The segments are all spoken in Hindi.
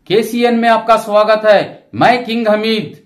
KCN में आपका स्वागत है। मैं किंग हमीद।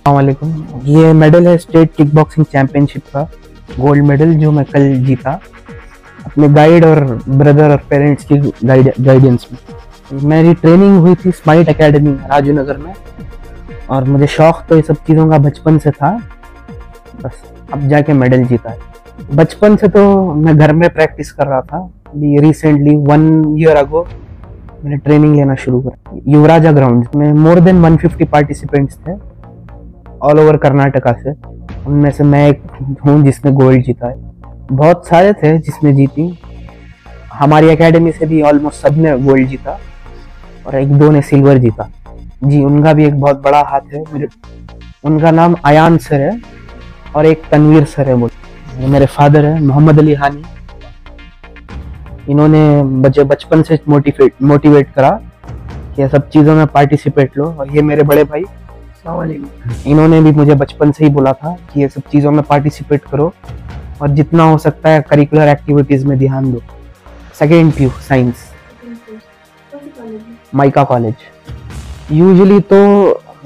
अस्सलामुअलैकुम। ये मेडल है स्टेट किक बॉक्सिंग चैंपियनशिप का गोल्ड मेडल, जो मैं कल जीता अपने गाइड और ब्रदर और पेरेंट्स की गाइडेंस में। मेरी ट्रेनिंग हुई थी स्माइट एकेडमी राजू नगर में, और मुझे शौक तो ये सब चीज़ों का बचपन से था, बस अब जाके मेडल जीता है। बचपन से तो मैं घर में प्रैक्टिस कर रहा था। अभी रिसेंटली 1 ईयर अगो मैंने ट्रेनिंग लेना शुरू करा युवराजा ग्राउंड में। मोर देन 150 पार्टिसिपेंट्स थे ऑल ओवर कर्नाटका से। उनमें से मैं एक हूँ जिसने गोल्ड जीता है। बहुत सारे थे जिसने जीती, हमारी एकेडमी से भी ऑलमोस्ट सब ने गोल्ड जीता, और 1-2 ने सिल्वर जीता। जी, उनका भी एक बहुत बड़ा हाथ है। उनका नाम अयान सर है और एक तनवीर सर है। बोल मेरे फादर है मोहम्मद अली हानी। इन्होंने मुझे बचपन से मोटिवेट करा कि ये सब चीज़ों में पार्टिसिपेट लो। और ये मेरे बड़े भाई, इन्होंने भी मुझे बचपन से ही बोला था कि ये सब चीज़ों में पार्टिसिपेट करो और जितना हो सकता है करिकुलर एक्टिविटीज़ में ध्यान दो। Second PU science, mica college. Usually तो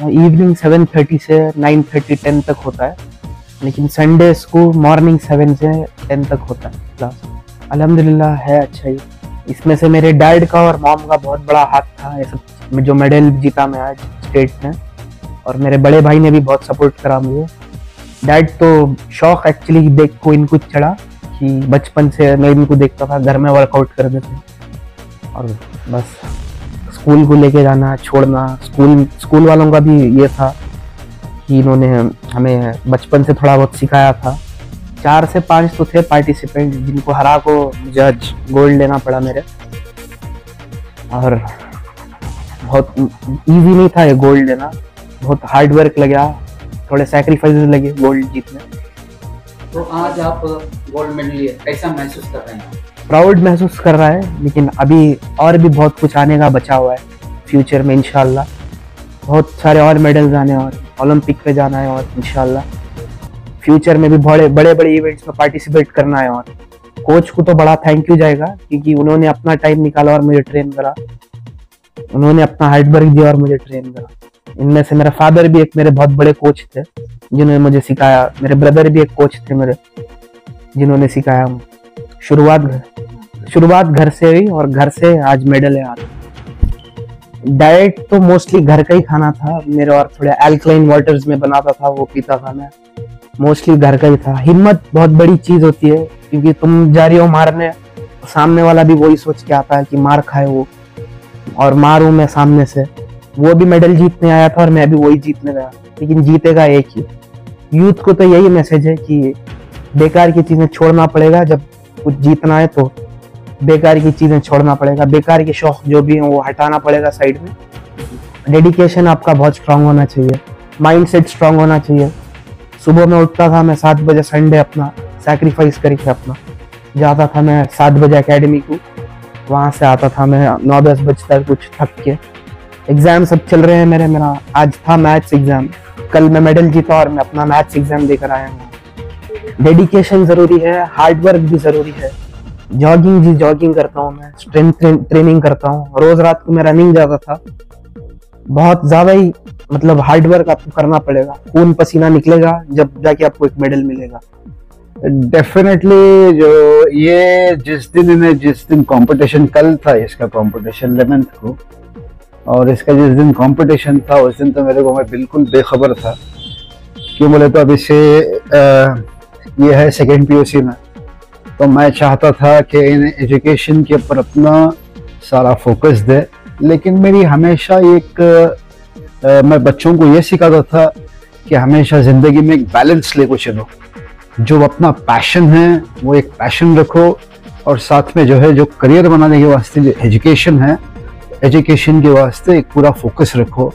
इवनिंग 7:30 से 9:30 10 तक होता है, लेकिन संडे को मॉर्निंग 7 से 10 तक होता है क्लास। अल्हम्दुलिल्लाह है अच्छा ही। इसमें से मेरे डैड का और मॉम का बहुत बड़ा हाथ था ये सब, जो मेडल जीता मैं आज स्टेट में। और मेरे बड़े भाई ने भी बहुत सपोर्ट करा मुझे। डैड तो शौक एक्चुअली देख को इनको चढ़ा कि बचपन से मैं इनको देखता था घर में वर्कआउट करते थे, और बस स्कूल को लेके जाना छोड़ना। स्कूल वालों का भी ये था कि इन्होंने हमें बचपन से थोड़ा बहुत सिखाया था। 4 से 5 तो थे पार्टिसिपेंट जिनको हरा को जज गोल्ड लेना पड़ा मेरे, और बहुत इजी नहीं था ये गोल्ड लेना। बहुत हार्ड वर्क लगा, थोड़े सैक्रिफाइसेस लगे गोल्ड जीतने। तो आज आप गोल्ड मेडल लिए, कैसा महसूस कर रहे हैं? प्राउड महसूस कर रहा है, लेकिन अभी और भी बहुत कुछ आने का बचा हुआ है। फ्यूचर में इंशाल्लाह बहुत सारे और मेडल्स आने, और ओलंपिक पे जाना है, और इंशाल्लाह फ्यूचर में भी बड़े बड़े इवेंट्स में पार्टिसिपेट करना है। और कोच को तो बड़ा थैंक यू जाएगा, क्योंकि उन्होंने अपना टाइम निकाला और मुझे ट्रेन करा। उन्होंने अपना हार्ड वर्क दिया और मुझे ट्रेन करा। इनमें से मेरा फादर भी एक मेरे बहुत बड़े कोच थे जिन्होंने मुझे सिखाया। मेरे ब्रदर भी एक कोच थे मेरे जिन्होंने सिखाया। शुरुआत घर से हुई, और घर से आज मेडल है। डाइट तो मोस्टली घर का ही खाना था मेरे, और थोड़े अल्कलाइन वाटर्स में बनाता था वो पीता था मैं। मोस्टली घर का ही था। हिम्मत बहुत बड़ी चीज होती है, क्योंकि तुम जा रही हो मारने, सामने वाला भी वही सोच के आता है कि मार खाए वो, और मारूं मैं सामने से। वो भी मेडल जीतने आया था और मैं भी वही जीतने गया, लेकिन जीतेगा एक ही। यूथ को तो यही मैसेज है कि बेकार की चीजें छोड़ना पड़ेगा, जब कुछ जीतना है तो बेकार की चीजें छोड़ना पड़ेगा, बेकार के शौक जो भी हैं वो हटाना पड़ेगा साइड में। डेडिकेशन आपका बहुत स्ट्रांग होना चाहिए, माइंडसेट स्ट्रांग होना चाहिए। सुबह में उठता था मैं 7 बजे, संडे अपना सैक्रिफाइस करके अपना जाता था मैं 7 बजे एकेडमी को, वहाँ से आता था मैं 9-10 बजे तक कुछ थक के। एग्जाम सब चल रहे हैं मेरा आज था मैथ्स एग्जाम, कल मैं मेडल जीता और मैं अपना मैथ्स एग्जाम देकर आया हूँ। डेडिकेशन जरूरी है, हार्ड वर्क भी जरूरी है। जॉगिंग करता हूँ मैं, स्ट्रेंथ ट्रेनिंग करता हूँ, रोज रात को मैं रनिंग जाता था। बहुत ज्यादा ही मतलब हार्ड वर्क आपको करना पड़ेगा, खून पसीना निकलेगा जब जाके आपको एक मेडल मिलेगा। डेफिनेटली जो ये जिस दिन कंपटीशन, कल था इसका कंपटीशन 11th को, और इसका जिस दिन कंपटीशन था उस दिन तो मैं बिल्कुल बेखबर था। क्यों बोले तो अभी से ये है सेकेंड PUC में, तो मैं चाहता था कि इन एजुकेशन के ऊपर अपना सारा फोकस दे। लेकिन मेरी हमेशा मैं बच्चों को ये सिखाता था कि हमेशा ज़िंदगी में एक बैलेंस लेकर चलो। जो अपना पैशन है वो एक पैशन रखो, और साथ में जो करियर बनाने के वास्ते जो एजुकेशन है, एजुकेशन के वास्ते एक पूरा फोकस रखो।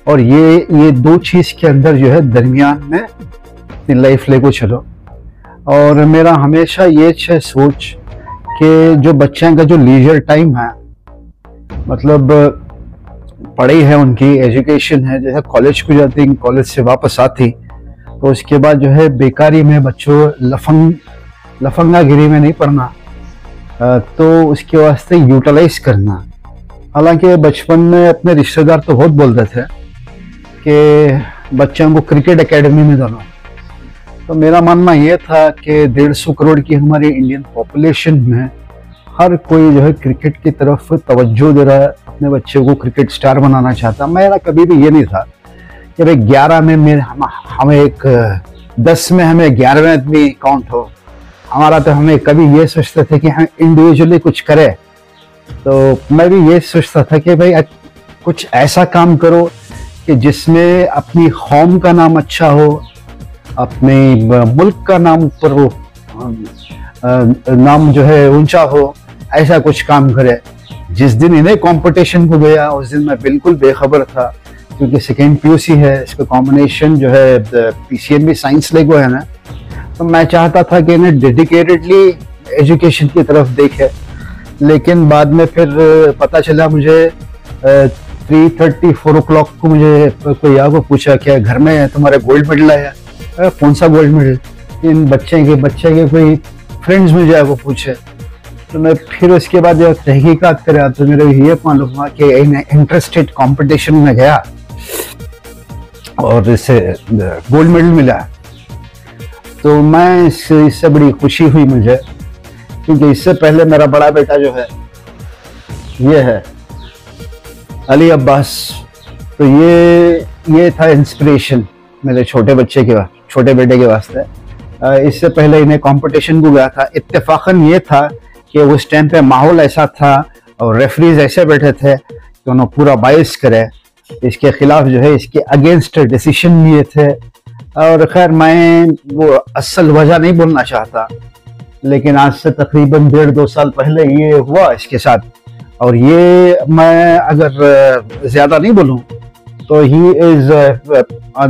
और ये दो चीज़ के अंदर दरमियान में अपनी लाइफ लेकर चलो। और मेरा हमेशा ये सोच कि जो बच्चों का जो लीजर टाइम है, मतलब पढ़ाई है, उनकी एजुकेशन है, जैसे कॉलेज को जाती, कॉलेज से वापस आती, तो उसके बाद बेकारी में बच्चों लफंगागिरी में नहीं पढ़ना, तो उसके वास्ते यूटिलाइज करना। हालांकि बचपन में अपने रिश्तेदार तो बहुत बोलते थे कि बच्चों को क्रिकेट एकेडमी में डालो, तो मेरा मानना यह था कि 150 करोड़ की हमारी इंडियन पॉपुलेशन में हर कोई क्रिकेट की तरफ तवज्जो दे रहा है, अपने बच्चे को क्रिकेट स्टार बनाना चाहता। मेरा कभी भी ये नहीं था कि भाई 11 में हमें एक 10 में हमें 11वें आदमी काउंट हो। हमारा तो हमें कभी ये सोचते थे कि हम इंडिविजुअली कुछ करें। तो मैं भी ये सोचता था कि भाई कुछ ऐसा काम करो कि जिसमें अपनी कौम का नाम अच्छा हो, अपने मुल्क का नाम ऊपर हो, नाम ऊंचा हो, ऐसा कुछ काम करे। जिस दिन इन्हें कंपटीशन को गया उस दिन मैं बिल्कुल बेखबर था, क्योंकि सेकेंड PUC है, इसका कॉम्बिनेशन PCMB साइंस लेगो है ना, तो मैं चाहता था कि इन्हें डेडिकेटेडली एजुकेशन की तरफ देखे। लेकिन बाद में फिर पता चला मुझे 3:30-4 o'clock को मुझे कोई आगे पूछा क्या घर में तुम्हारे गोल्ड मेडल आया? कौन सा गोल्ड मेडल? इन बच्चे के कोई फ्रेंड्स मुझे आगे पूछे। तो मैं फिर उसके बाद जब तहकीकात करा तो मेरे ये मालूम हुआ कि इंटरस्टेट कंपटीशन में गया और इससे गोल्ड मेडल मिला। तो मैं इससे बड़ी खुशी हुई मुझे, क्योंकि इससे पहले मेरा बड़ा बेटा ये है अली अब्बास, तो ये था इंस्पिरेशन मेरे छोटे बेटे के वास्ते। इससे पहले इन्हें कंपटीशन को गया था। इत्तेफाकन ये था कि उस टाइम पे माहौल ऐसा था और रेफरीज ऐसे बैठे थे कि उन्होंने पूरा बाइस करे, इसके खिलाफ इसके अगेंस्ट डिसीजन लिए थे। और खैर मैं वो असल वजह नहीं बोलना चाहता, लेकिन आज से तकरीबन 1.5-2 साल पहले ये हुआ इसके साथ। और ये मैं अगर ज्यादा नहीं बोलूं तो he is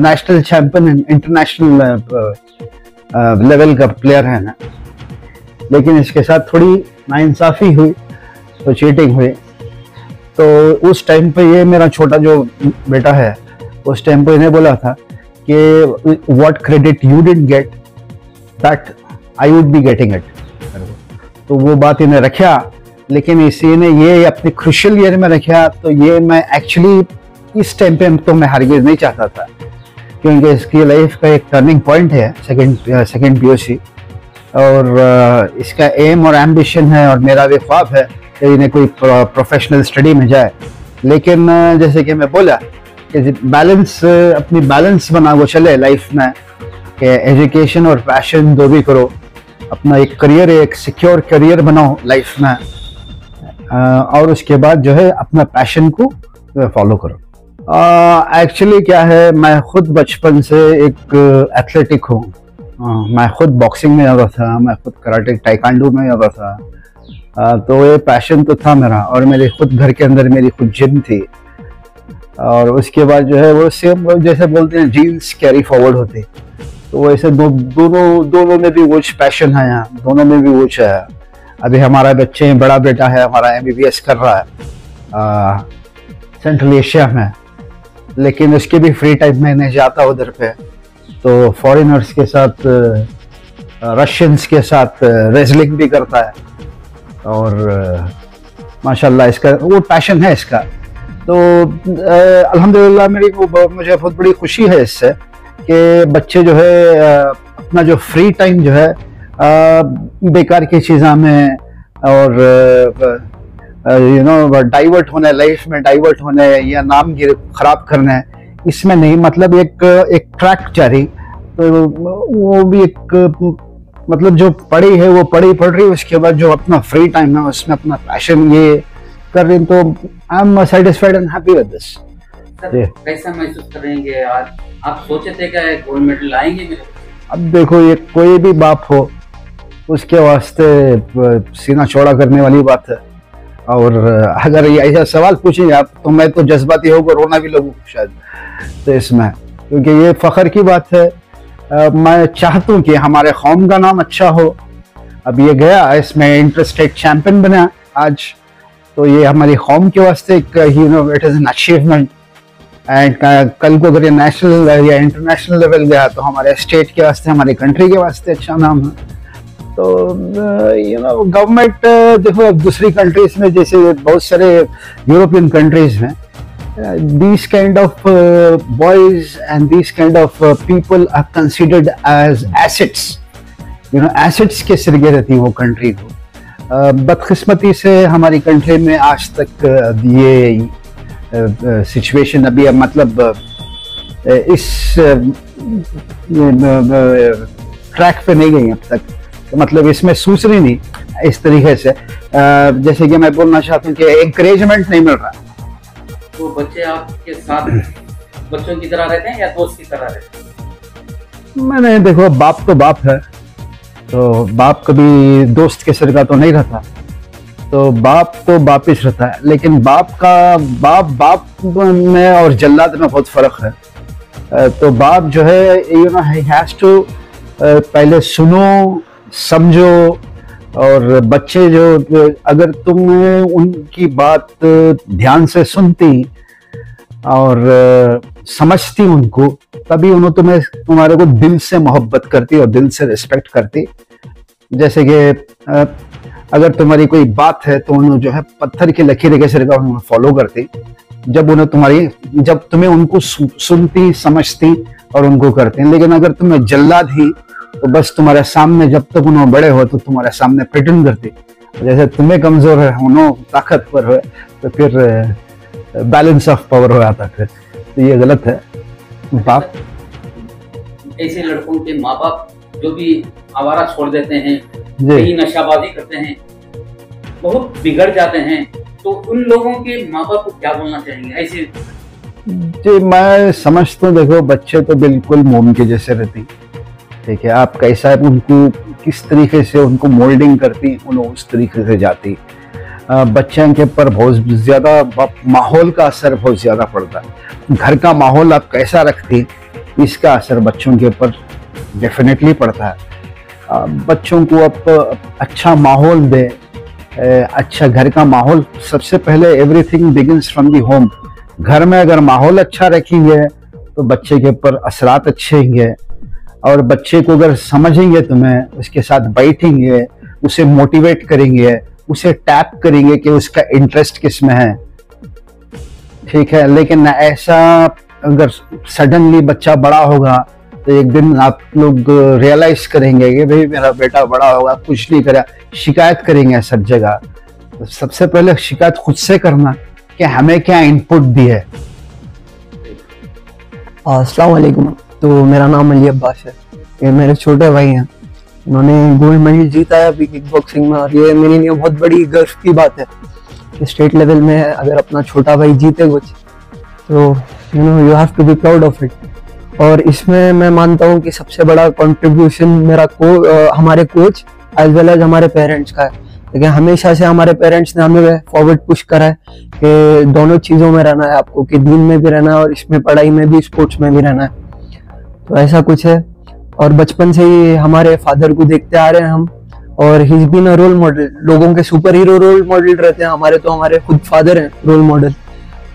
national champion, international level का प्लेयर है ना। लेकिन इसके साथ थोड़ी नाइंसाफी हुई, तो चीटिंग हुई। तो उस टाइम पे ये मेरा छोटा जो बेटा है, उस टाइम पे इन्हें बोला था कि what credit you didn't get that I would be getting it. तो वो बात इन्हें रखा, लेकिन इसी ने ये अपने क्रुशियल ईयर में रखा। तो ये मैं एक्चुअली इस टाइम पे तो मैं हरगिज़ नहीं चाहता था, क्योंकि इसकी लाइफ का एक टर्निंग पॉइंट है सेकेंड PUC, और इसका एम और एम्बिशन है और मेरा भी ख्वाब है कि इन्हें कोई प्रोफेशनल स्टडी में जाए। लेकिन जैसे कि मैं बोला कि बैलेंस, अपनी बैलेंस बना वो चले लाइफ में, कि एजुकेशन और पैशन दो भी करो, अपना एक करियर, एक सिक्योर करियर बनाओ लाइफ में, और उसके बाद जो है अपना पैशन को फॉलो करो। एक्चुअली क्या है, मैं खुद बचपन से एक एथलेटिक हूँ। मैं खुद बॉक्सिंग में जाता था, मैं खुद कराटे टाइकांडो में जाता था। तो ये पैशन तो था मेरा, और मेरे खुद घर के अंदर मेरी खुद जिम थी। और उसके बाद जो है वो सेम, जैसे बोलते हैं जीन्स कैरी फॉरवर्ड होती, तो वैसे दोनों में भी वो पैशन है, यहाँ दोनों में भी वो है। अभी हमारा बच्चे, बड़ा बेटा है हमारा MBBS कर रहा है सेंट्रल एशिया में, लेकिन उसके भी फ्री टाइम में नहीं जाता उधर पे, तो फॉरेनर्स के साथ, रशियंस के साथ रेसलिंग भी करता है, और माशाल्लाह इसका वो पैशन है इसका। तो अल्हम्दुलिल्लाह मुझे बहुत बड़ी खुशी है इससे कि बच्चे जो है अपना जो फ्री टाइम जो है बेकार की चीज़ों में और डाइवर्ट होने, लाइफ में डाइवर्ट होने या नाम खराब करना है, इसमें नहीं। मतलब एक ट्रैक जारी, तो वो भी एक मतलब जो पढ़ी है वो पढ़ रही है, उसके बाद जो अपना फ्री टाइम है उसमें अपना पैशन ये कर रही, तो I am satisfied and happy with this. कैसा महसूस कर रहे हैं कि आज आप सोचे थे कि गोल्ड मेडल लाएंगे मेरे? अब देखो, ये कोई भी बाप हो उसके वास्ते सीना चौड़ा करने वाली बात है, और अगर ये ऐसा सवाल पूछेंगे आप तो मैं तो जज्बाती होकर रोना भी लगूँ शायद तो इसमें, क्योंकि ये फख्र की बात है। मैं चाहता हूँ कि हमारे कौम का नाम अच्छा हो। अब ये गया, इसमें इंटर स्टेट चैंपियन बना आज, तो ये हमारी कौम के वास्ते it is an achievement. And कल को अगर ये नेशनल या इंटरनेशनल लेवल गया तो हमारे स्टेट के वास्ते, हमारी कंट्री के वास्ते अच्छा नाम है। तो गवर्नमेंट देखो, अब दूसरी कंट्रीज में, जैसे बहुत सारे यूरोपियन कंट्रीज में, these kind of boys and these kind of people are considered as assets, assets के सिरगे रहती है वो कंट्री को। बदकिस्मती से हमारी कंट्री में आज तक ये सिचुएशन अभी, मतलब इस ट्रैक पे नहीं गई अब तक, तो मतलब इसमें सूचनी नहीं इस तरीके से। जैसे कि मैं बोलना चाहता हूँ कि एनकरेजमेंट नहीं मिल रहा। तो बच्चे आपके साथ बच्चों की तरह रहते हैं या दोस्त की तरह रहते हैं? मैंने देखो, बाप तो बाप है, तो बाप कभी दोस्त के सिर का तो नहीं रहता, तो बाप तो बापिश रहता है। लेकिन बाप में और जल्लाद में बहुत फर्क है। तो बाप जो है ही हैज टू पहले सुनो, समझो, और बच्चे जो, अगर तुम उनकी बात ध्यान से सुनती और समझती उनको, तभी उन्होंने तुम्हारे को दिल से मोहब्बत करती और दिल से रिस्पेक्ट करती। जैसे कि अगर तुम्हारी कोई बात है तो उन्हें जो है पत्थर की लकीर के सिर का उन्हें फॉलो करती, जब तुम्हें उनको सुनती, समझती और उनको करती। लेकिन अगर तुम्हें जल्लाद ही, तो बस तुम्हारे सामने जब तक उन्होंने बड़े हो तो तुम्हारे सामने प्रिटेंड करती, जैसे तुम्हें कमजोर है, उन्होंने ताकतवर है, तो फिर बैलेंस ऑफ पावर हो जाता फिर, तो ये गलत है। बाप ऐसे लड़कों के माँ बाप जो भी आवारा छोड़ देते हैं, कहीं नशाबाजी करते हैं, बहुत बिगड़ जाते हैं, तो उन लोगों के माँ बाप को क्या बोलना चाहेंगे ऐसे? जी, मैं समझता हूँ, देखो बच्चे तो बिल्कुल मोम के जैसे रहते, ठीक है। आप कैसा उनको, किस तरीके से उनको मोल्डिंग करती, उन्हें उस तरीके से जाती। बच्चों के ऊपर बहुत ज़्यादा माहौल का असर बहुत ज़्यादा पड़ता है। घर का माहौल आप कैसा रखती, इसका असर बच्चों के ऊपर डेफिनेटली पड़ता है। बच्चों को आप अच्छा माहौल दे, अच्छा घर का माहौल, सबसे पहले everything begins from the home. घर में अगर माहौल अच्छा रखेंगे तो बच्चे के ऊपर असरात अच्छे होंगे, और बच्चे को अगर समझेंगे, तुम्हें उसके साथ बैठेंगे, उसे मोटिवेट करेंगे, उसे टैप करेंगे कि उसका इंटरेस्ट किस में है, ठीक है। लेकिन ऐसा अगर सडनली बच्चा बड़ा होगा तो एक दिन आप लोग रियलाइज करेंगे कि भाई मेरा बेटा बड़ा होगा, कुछ नहीं करा, शिकायत करेंगे सब जगह। तो सबसे पहले शिकायत खुद से करना, कि हमें क्या इनपुट दी है। अस्सलाम वालेकुम। तो मेरा नाम अली अब्बास है, ये मेरे छोटे भाई हैं, उन्होंने गोल्ड मेडल जीता है अभी किक बॉक्सिंग में, और ये मेरे लिए बहुत बड़ी गर्व की बात है कि स्टेट लेवल में अगर अपना छोटा भाई जीते कुछ, तो you have to be proud of it. और इसमें मैं मानता हूँ कि सबसे बड़ा कंट्रीब्यूशन मेरा हमारे कोच एज वेल एज हमारे पेरेंट्स का है। लेकिन हमेशा से हमारे पेरेंट्स ने हमें फॉरवर्ड पुश करा है कि दोनों चीज़ों में रहना है आपको, कि दीन में भी रहना है और इसमें पढ़ाई में भी, स्पोर्ट्स में भी रहना है। तो ऐसा कुछ है। और बचपन से ही हमारे फादर को देखते आ रहे हैं हम, और he is been a role model. लोगों के सुपर हीरो रोल मॉडल रहते हैं, हमारे तो हमारे खुद फादर हैं रोल मॉडल।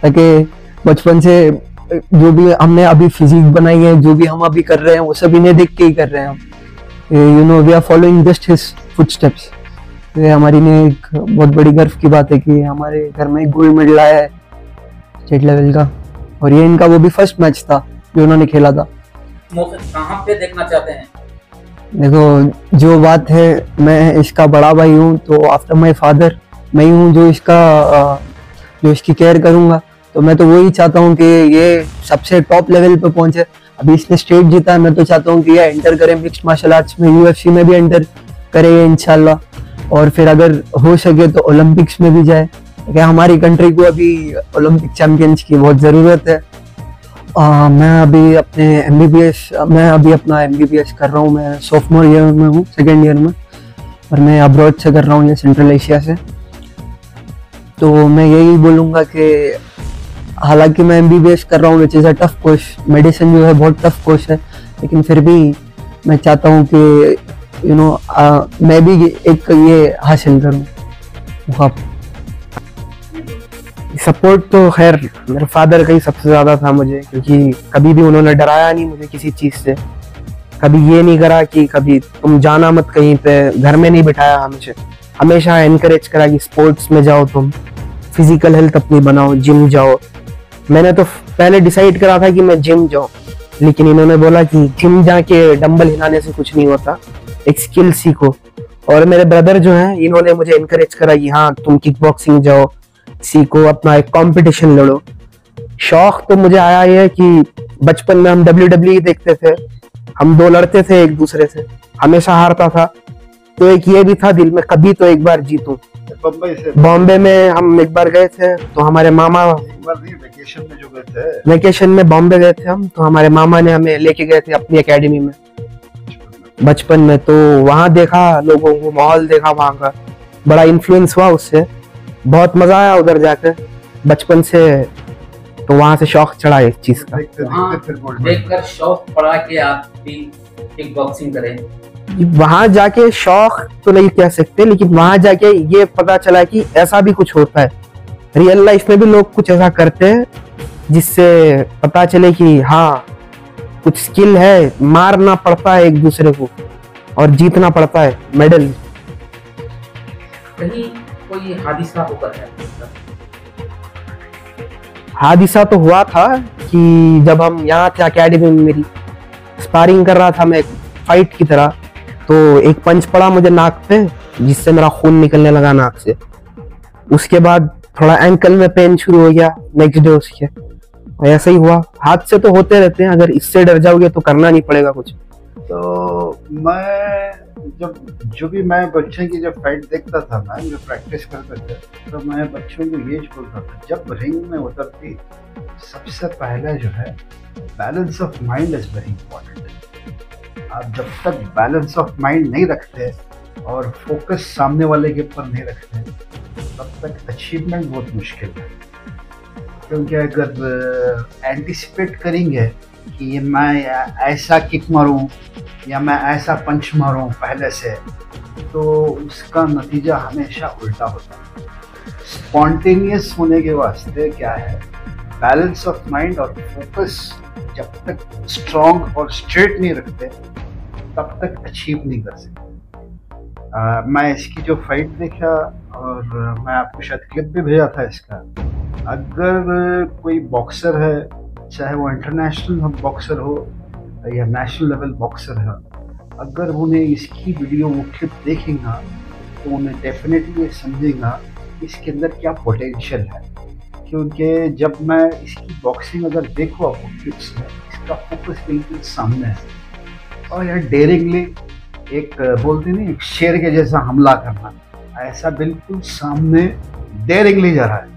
ताकि बचपन से जो भी हमने अभी फिजिक बनाई है, जो भी हम अभी कर रहे हैं, वो सब इन्हें देख के ही कर रहे हैं हम। We are following just his footsteps. ये हमारी लिए एक बहुत बड़ी गर्व की बात है कि हमारे घर में एक गोल्ड मेडल आया है स्टेट लेवल का, और ये इनका वो भी फर्स्ट मैच था जो उन्होंने खेला था। कहाँ पे देखना चाहते हैं? देखो, जो बात है, मैं इसका बड़ा भाई हूँ, तो आफ्टर माय फादर मैं ही हूँ जो इसकी केयर करूँगा। तो मैं तो वही चाहता हूँ कि ये सबसे टॉप लेवल पे पहुंचे। अभी इसने स्टेट जीता है, मैं तो चाहता हूँ कि ये एंटर करे मिक्स्ड मार्शल आर्ट्स में, यूएफसी में भी एंटर करे इंशाल्लाह, और फिर अगर हो सके तो ओलंपिक्स में भी जाए, क्योंकि हमारी कंट्री को अभी ओलंपिक चैंपियंस की बहुत ज़रूरत है। मैं अभी अपना एमबीबीएस कर रहा हूँ, मैं सोफमोर ईयर में हूँ, सेकेंड ईयर में, और मैं अब्रॉड से कर रहा हूँ, ये सेंट्रल एशिया से। तो मैं यही बोलूँगा कि हालांकि मैं एमबीबीएस कर रहा हूँ, which is a tough course, medicine जो है बहुत टफ कोर्स है, लेकिन फिर भी मैं चाहता हूँ कि मैं भी एक ये हासिल करूँ। सपोर्ट तो खैर मेरे फादर का ही सबसे ज़्यादा था मुझे, क्योंकि कभी भी उन्होंने डराया नहीं मुझे किसी चीज़ से। कभी ये नहीं करा कि कभी तुम जाना मत कहीं पे, घर में नहीं बिठाया हमेशा एनकरेज करा कि स्पोर्ट्स में जाओ, तुम फिजिकल हेल्थ अपनी बनाओ, जिम जाओ। मैंने तो पहले डिसाइड करा था कि मैं जिम जाऊँ, लेकिन इन्होंने बोला कि जिम जाके डंबल हिलाने से कुछ नहीं होता, एक स्किल सीखो। और मेरे ब्रदर जो हैं, इन्होंने मुझे इनकरेज करा कि हाँ तुम किक बॉक्सिंग जाओ, सीखो, अपना एक कंपटीशन लड़ो। शौक तो मुझे आया है कि बचपन में हम WWE देखते थे, हम दो लड़ते थे एक दूसरे से, हमेशा हारता था, तो एक ये भी था दिल में कभी तो एक बार जीतूं। बॉम्बे में हम एक बार गए थे, तो हमारे मामा वेकेशन में बॉम्बे गए थे हम, तो हमारे मामा ने हमें लेके गए थे अपनी एकेडमी में बचपन में। तो वहाँ देखा लोगों को, माहौल देखा वहाँ का, बड़ा इन्फ्लुएंस हुआ उससे, बहुत मजा आया उधर जाकर बचपन से। तो वहाँ से शौक चढ़ा इस चीज का, देखकर शौक पड़ा कि आप भी किक बॉक्सिंग करें। वहां जाके शौक तो नहीं कह सकते, लेकिन वहां जाके ये पता चला कि ऐसा भी कुछ होता है, रियल लाइफ में भी लोग कुछ ऐसा करते हैं, जिससे पता चले कि हाँ कुछ स्किल है, मारना पड़ता है एक दूसरे को और जीतना पड़ता है मेडल। कहीं कोई हादसा होकर है? हादसा तो हुआ था कि जब हम यहाँ थे अकेडमी में, मेरी स्पारिंग कर रहा था मैं फाइट की तरह, तो एक पंच पड़ा मुझे नाक पे, जिससे मेरा खून निकलने लगा नाक से। उसके बाद थोड़ा एंकल में पेन शुरू हो गया नेक्स्ट डे उसके, ऐसा ही हुआ। हादसे तो होते रहते हैं, अगर इससे डर जाओगे तो करना नहीं पड़ेगा कुछ। तो मैं बच्चों की जब फाइट देखता था ना, जो प्रैक्टिस करते थे, तो मैं बच्चों को ये बोलता था, जब रिंग में उतरती सबसे पहले जो है balance of mind is very important. आप जब तक बैलेंस ऑफ माइंड नहीं रखते और फोकस सामने वाले के ऊपर नहीं रखते, तब तक अचीवमेंट बहुत मुश्किल है। क्योंकि अगर एंटिसिपेट करेंगे कि ये मैं ऐसा किक मारूं या मैं ऐसा पंच मारूं पहले से, तो उसका नतीजा हमेशा उल्टा होता है। स्पॉन्टेनियस होने के वास्ते क्या है, बैलेंस ऑफ माइंड और फोकस जब तक स्ट्रॉन्ग और स्ट्रेट नहीं रखते, तब तक अचीव नहीं कर सकते। मैं इसकी जो फाइट देखा, और मैं आपको शायद क्लिप भी भेजा था इसका, अगर कोई बॉक्सर है, चाहे वो इंटरनेशनल बॉक्सर हो या नेशनल लेवल बॉक्सर है, अगर उन्हें इसकी वीडियो वो क्लिप देखेगा तो उन्हें डेफिनेटली समझेगा इसके अंदर क्या पोटेंशियल है, क्योंकि जब मैं इसकी बॉक्सिंग अगर देखो आपको क्लिप्स में, इसका फोकस बिल्कुल सामने है और यह डेयरिंगली एक बोलते नहीं एक शेर के जैसा हमला करना, ऐसा बिल्कुल सामने डेयरिंगली जा रहा है।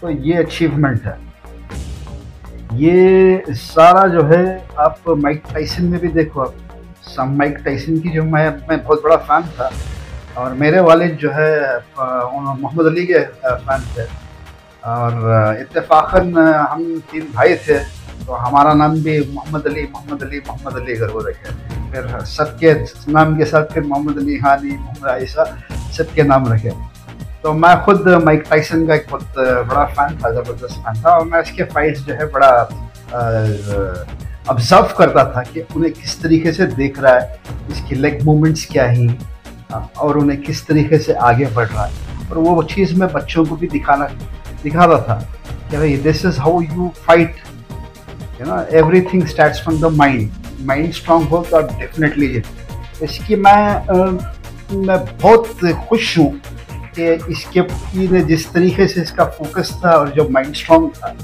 तो ये अचीवमेंट है। ये सारा जो है आप माइक टाइसन में भी देखो, आप माइक टाइसन की जो मैं बहुत बड़ा फैन था और मेरे वालिद जो है मोहम्मद अली के फैन थे और इत्तेफाकन हम 3 भाई थे तो हमारा नाम भी मोहम्मद अली करके रखे। फिर सबके नाम के साथ फिर मोहम्मद अली, हानी, मोहम्मद आयशा सबके नाम रखे। तो मैं खुद माइक टाइसन का एक बहुत बड़ा फ़ैन था, ज़बरदस्त फ़ैन था और मैं इसके फाइट्स जो है बड़ा ऑब्जर्व करता था कि उन्हें किस तरीके से देख रहा है, इसकी लेग मूवमेंट्स क्या ही और उन्हें किस तरीके से आगे बढ़ रहा है। और वो चीज़ मैं बच्चों को भी दिखाता था कि भाई this is how you fight, you know, everything starts from the mind strong हो तो आप डेफिनेटली जीत। इसकी मैं बहुत खुश हूँ कि इसके जिस तरीके से इसका फोकस था और जो माइंड स्ट्रांग था